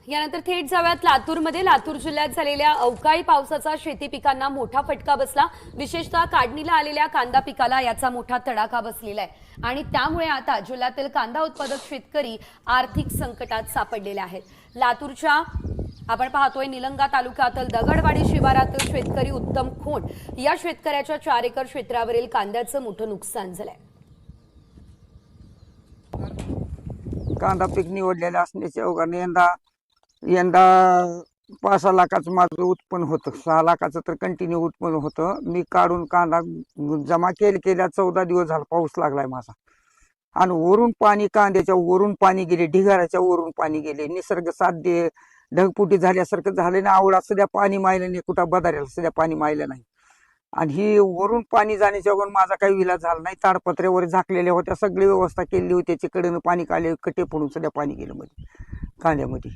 यानंतर थेट जाऊयात लातूरमध्ये। लातूर जिल्ह्यात झालेल्या अवकाळी पावसाचा शेती पिकांना मोठा फटका बसला। विशेषतः काढणीला आलेल्या कांदा पिकाला याचा मोठा तडाखा बसलेला आहे आणि त्यामुळे आता जिल्ह्यातील कांदा उत्पादक शेतकरी आर्थिक संकटात सापडलेले आहेत। लातूरच्या आपण पाहतोय निलंगा तालुक्यातील दगडवाडी शिवारातील शेतकरी उत्तम खोंड या शेतकऱ्याच्या 4 एकर क्षेत्रावरील कांद्याचं मोठं नुकसान झालंय। कांदा पीक निवडलेलं असण्याच्या ओघाने यंदा 5-6 लाखाचं माझं उत्पन्न होतं। 6 लाखाचं तर कंटिन्यू उत्पन्न होतं। मी काढून कांदा जमा केल्या 14 दिवस झाला पाऊस लागलाय माझा, आणि वरून पाणी, कांद्याच्या वरून पाणी गेले, ढिगाऱ्याच्या वरून पाणी गेले। निसर्ग साध्य ढगपुटी झाल्यासारखं झालं ना। आवडा सध्या पाणी मायलं नाही, कुठं बदाऱ्याला सध्या पाणी मायलं नाही, आणि ही वरून पाणी जाण्याच्या वरून माझा काही विलाज झाला नाही। ताडपत्र्यावर झाकलेल्या होत्या, सगळी व्यवस्था केली होती, त्याच्याकडे पाणी काढले, कटे फोडून सध्या पाणी गेलं मध्ये कांद्यामध्ये।